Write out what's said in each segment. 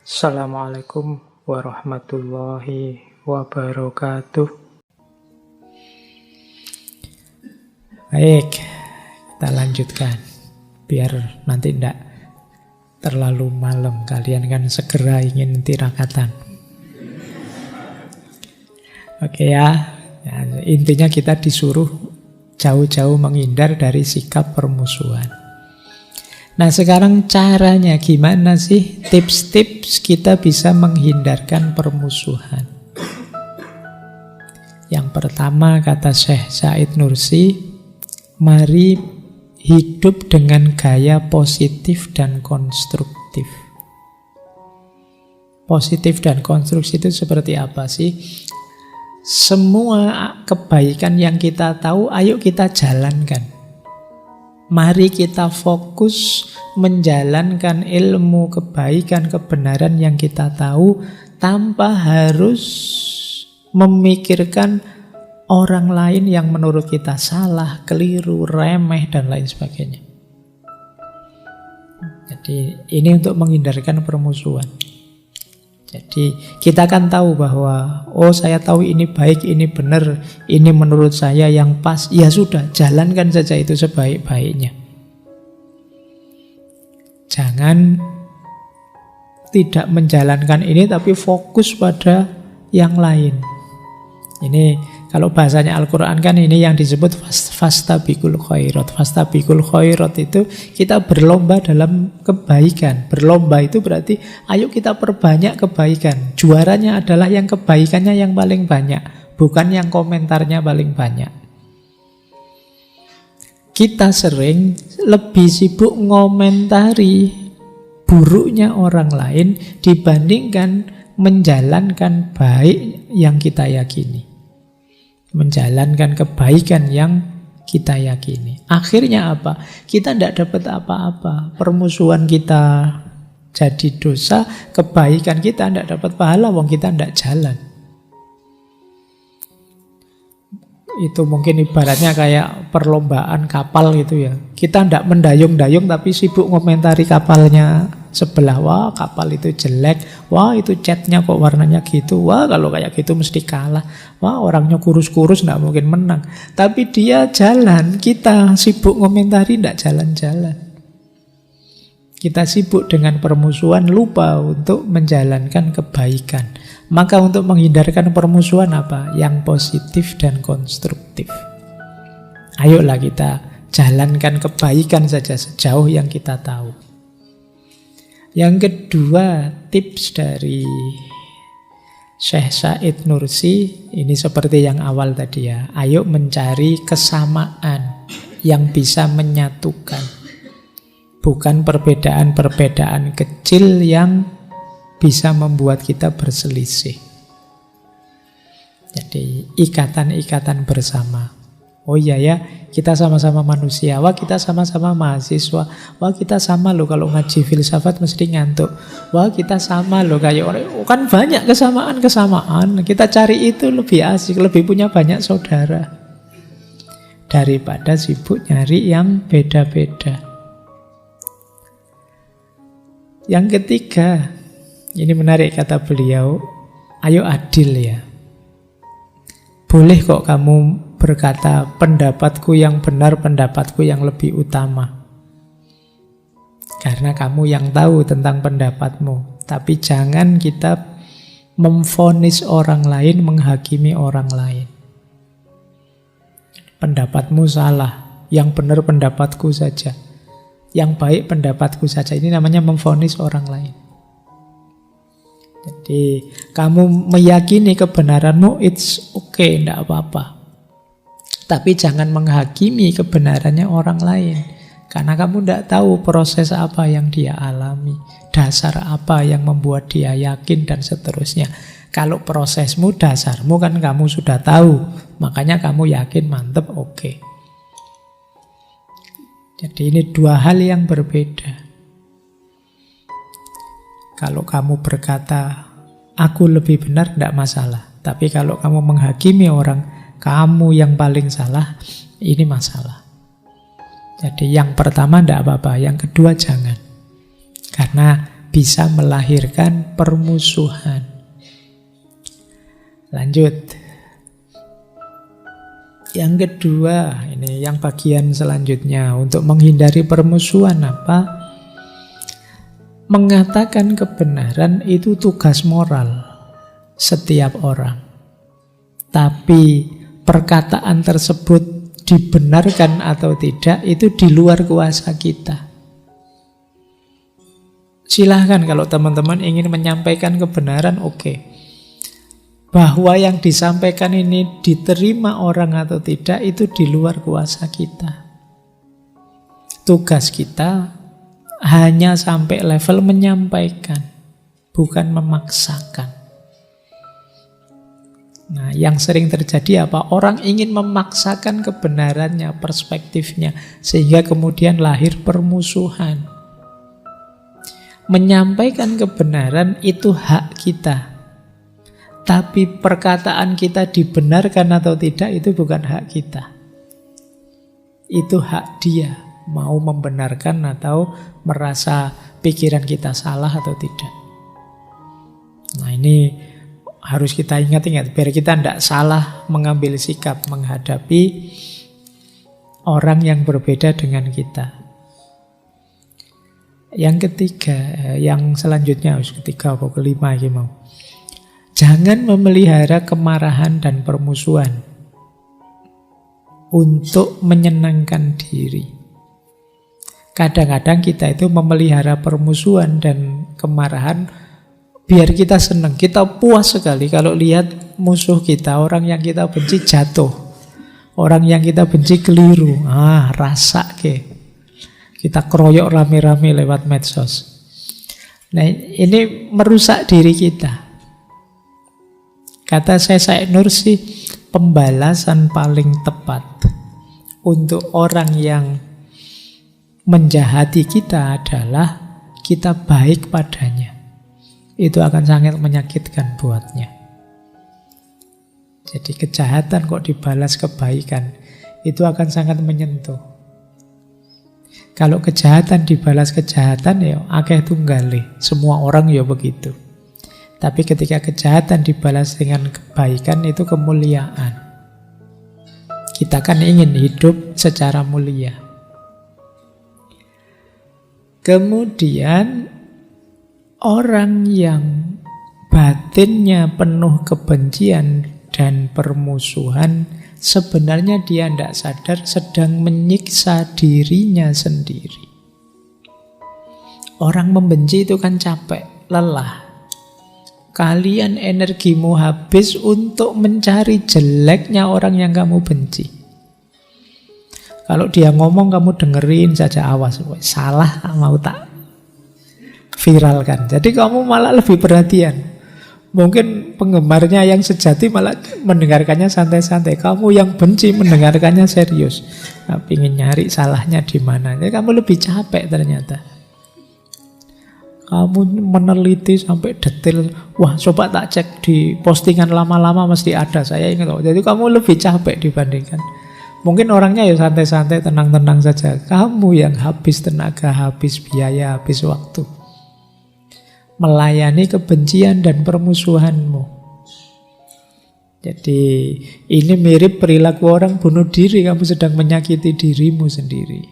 Assalamualaikum warahmatullahi wabarakatuh. Baik, kita lanjutkan. Biar nanti tidak terlalu malam. Kalian kan segera ingin tirakatan. Oke ya. Intinya kita disuruh jauh-jauh menghindar dari sikap permusuhan. Nah, sekarang caranya gimana sih? Tips-tips kita bisa menghindarkan permusuhan. Yang pertama, kata Syekh Said Nursi, mari hidup dengan gaya positif dan konstruktif. Positif dan konstruktif itu seperti apa sih? Semua kebaikan yang kita tahu, ayo kita jalankan. Mari kita fokus menjalankan ilmu, kebaikan, kebenaran yang kita tahu tanpa harus memikirkan orang lain yang menurut kita salah, keliru, remeh, dan lain sebagainya. Jadi ini untuk menghindarkan permusuhan. Jadi kita kan tahu bahwa saya tahu ini baik, ini benar, ini menurut saya yang pas. Ya sudah, jalankan saja itu sebaik-baiknya. Jangan tidak menjalankan ini tapi fokus pada yang lain. Ini kalau bahasanya Al-Quran kan ini yang disebut fastabiqul khairat. Fastabiqul khairat itu kita berlomba dalam kebaikan. Berlomba itu berarti ayo kita perbanyak kebaikan. Juaranya adalah yang kebaikannya yang paling banyak, bukan yang komentarnya paling banyak. Kita sering lebih sibuk ngomentari buruknya orang lain dibandingkan menjalankan baik yang kita yakini. Menjalankan kebaikan yang kita yakini. Akhirnya apa? Kita tidak dapat apa-apa. Permusuhan kita jadi dosa, kebaikan kita tidak dapat pahala, wong kita tidak jalan. Itu mungkin ibaratnya kayak perlombaan kapal gitu ya. Kita tidak mendayung-dayung tapi sibuk ngomentari kapalnya sebelah. Wah, kapal itu jelek. Wah, itu catnya kok warnanya gitu. Wah, kalau kayak gitu mesti kalah. Wah, orangnya kurus-kurus tidak mungkin menang. Tapi dia jalan, kita sibuk ngomentari tidak jalan-jalan. Kita sibuk dengan permusuhan, lupa untuk menjalankan kebaikan. Maka untuk menghindarkan permusuhan apa? Yang positif dan konstruktif. Ayolah kita jalankan kebaikan saja sejauh yang kita tahu. Yang kedua, tips dari Syekh Said Nursi, ini seperti yang awal tadi ya. Ayo mencari kesamaan yang bisa menyatukan. Bukan perbedaan-perbedaan kecil yang bisa membuat kita berselisih. Jadi ikatan-ikatan bersama. Oh iya ya, kita sama-sama manusia. Wah, kita sama-sama mahasiswa. Wah, kita sama loh kalau ngaji filsafat mesti ngantuk. Wah, kita sama loh kayak orang. Kan banyak kesamaan-kesamaan. Kita cari itu lebih asik, lebih punya banyak saudara. Daripada sibuk nyari yang beda-beda. Yang ketiga, ini menarik kata beliau, ayo adil ya. Boleh kok kamu berkata pendapatku yang benar, pendapatku yang lebih utama. Karena kamu yang tahu tentang pendapatmu. Tapi jangan kita memvonis orang lain, menghakimi orang lain. Pendapatmu salah, yang benar pendapatku saja. Yang baik pendapatku saja. Ini namanya memvonis orang lain. Jadi kamu meyakini kebenaranmu, it's okay, tidak apa-apa. Tapi jangan menghakimi kebenarannya orang lain. Karena kamu tidak tahu proses apa yang dia alami, dasar apa yang membuat dia yakin, dan seterusnya. Kalau prosesmu, dasarmu kan kamu sudah tahu. Makanya kamu yakin, mantep, oke. Jadi ini dua hal yang berbeda. Kalau kamu berkata, aku lebih benar, tidak masalah. Tapi kalau kamu menghakimi orang, kamu yang paling salah, ini masalah. Jadi yang pertama tidak apa-apa, yang kedua jangan. Karena bisa melahirkan permusuhan. Lanjut. Yang kedua, ini yang bagian selanjutnya. Untuk menghindari permusuhan apa? Mengatakan kebenaran itu tugas moral setiap orang. Tapi perkataan tersebut dibenarkan atau tidak, itu di luar kuasa kita. Silahkan kalau teman-teman ingin menyampaikan kebenaran, oke. Bahwa yang disampaikan ini diterima orang atau tidak, itu di luar kuasa kita. Tugas kita hanya sampai level menyampaikan, bukan memaksakan. Nah, yang sering terjadi apa? Orang ingin memaksakan kebenarannya, perspektifnya, sehingga kemudian lahir permusuhan. Menyampaikan kebenaran itu hak kita. Tapi perkataan kita dibenarkan atau tidak, itu bukan hak kita. Itu hak dia, mau membenarkan atau merasa pikiran kita salah atau tidak. Nah, ini harus kita ingat-ingat, biar kita tidak salah mengambil sikap menghadapi orang yang berbeda dengan kita. Yang ketiga, yang selanjutnya, ketiga atau kelima ini mau. Jangan memelihara kemarahan dan permusuhan untuk menyenangkan diri. Kadang-kadang kita itu memelihara permusuhan dan kemarahan biar kita senang. Kita puas sekali kalau lihat musuh kita, orang yang kita benci jatuh. Orang yang kita benci keliru. Rasa ke. Kita keroyok rame-rame lewat medsos. Nah, ini merusak diri kita. Kata saya Nursi, pembalasan paling tepat untuk orang yang menjahati kita adalah kita baik padanya. Itu akan sangat menyakitkan buatnya. Jadi kejahatan kok dibalas kebaikan, itu akan sangat menyentuh. Kalau kejahatan dibalas kejahatan, ya akeh tunggale. Semua orang ya begitu. Tapi ketika kejahatan dibalas dengan kebaikan, itu kemuliaan. Kita kan ingin hidup secara mulia. Kemudian orang yang batinnya penuh kebencian dan permusuhan, sebenarnya dia tidak sadar sedang menyiksa dirinya sendiri. Orang membenci itu kan capek, lelah. Kalian energimu habis untuk mencari jeleknya orang yang kamu benci. Kalau dia ngomong kamu dengerin saja, awas, salah mau tak viralkan. Jadi kamu malah lebih perhatian. Mungkin penggemarnya yang sejati malah mendengarkannya santai-santai. Kamu yang benci mendengarkannya serius. Nah, ingin nyari salahnya di mana. Jadi kamu lebih capek ternyata. Kamu meneliti sampai detail. Wah, coba tak cek di postingan lama-lama mesti ada. Saya ingat loh. Jadi kamu lebih capek dibandingkan. Mungkin orangnya ya santai-santai, tenang-tenang saja. Kamu yang habis tenaga, habis biaya, habis waktu melayani kebencian dan permusuhanmu. Jadi ini mirip perilaku orang bunuh diri. Kamu sedang menyakiti dirimu sendiri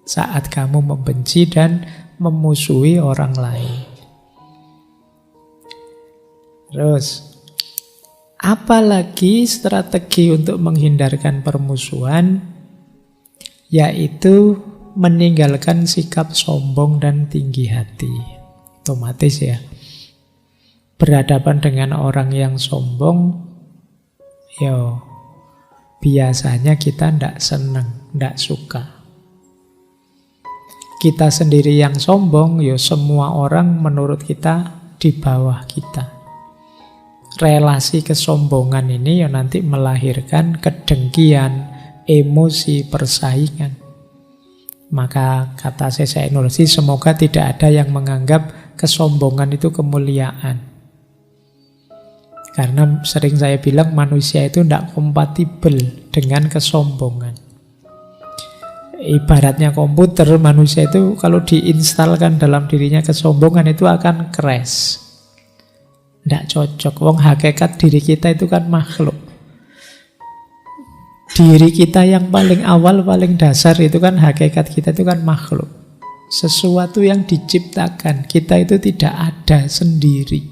saat kamu membenci dan memusuhi orang lain. Terus, apalagi strategi untuk menghindarkan permusuhan, yaitu meninggalkan sikap sombong dan tinggi hati. Otomatis ya, berhadapan dengan orang yang sombong, biasanya kita tidak senang, tidak suka. Kita sendiri yang sombong, semua orang menurut kita di bawah kita. Relasi kesombongan ini nanti melahirkan kedengkian, emosi, persaingan. Maka kata saya Nursi, semoga tidak ada yang menganggap kesombongan itu kemuliaan. Karena sering saya bilang manusia itu tidak kompatibel dengan kesombongan. Ibaratnya komputer, manusia itu kalau diinstalkan dalam dirinya kesombongan itu akan crash. Tidak cocok. Wong hakikat diri kita itu kan makhluk. Diri kita yang paling awal, paling dasar itu kan hakikat kita itu kan makhluk. Sesuatu yang diciptakan. Kita itu tidak ada sendiri.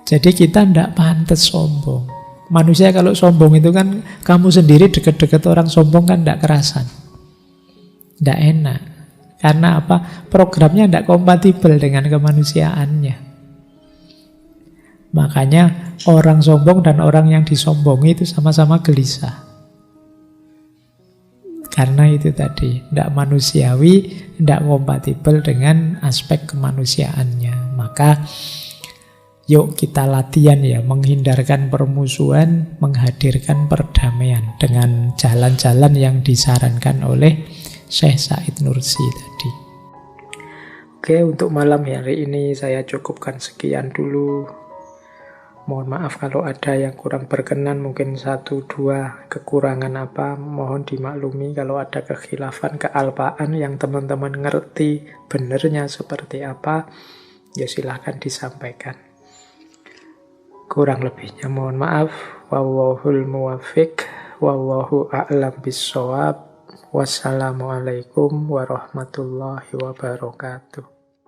Jadi kita tidak pantas sombong. Manusia kalau sombong itu kan kamu sendiri deket-deket orang sombong kan tidak kerasan. Tidak enak. Karena apa? Programnya tidak kompatibel dengan kemanusiaannya. Makanya orang sombong dan orang yang disombongi itu sama-sama gelisah. Karena itu tadi, tidak manusiawi, tidak kompatibel dengan aspek kemanusiaannya. Maka yuk kita latihan ya, menghindarkan permusuhan, menghadirkan perdamaian dengan jalan-jalan yang disarankan oleh Syekh Said Nursi tadi. Oke, untuk malam hari ini saya cukupkan sekian dulu. Mohon maaf kalau ada yang kurang berkenan, mungkin 1-2 kekurangan apa, mohon dimaklumi. Kalau ada kekhilafan, kealpaan yang teman-teman ngerti benernya seperti apa, ya silahkan disampaikan. Kurang lebihnya mohon maaf. Wallahul muwaffiq, wallahu a'lam bissawab. Wassalamualaikum warahmatullahi wabarakatuh.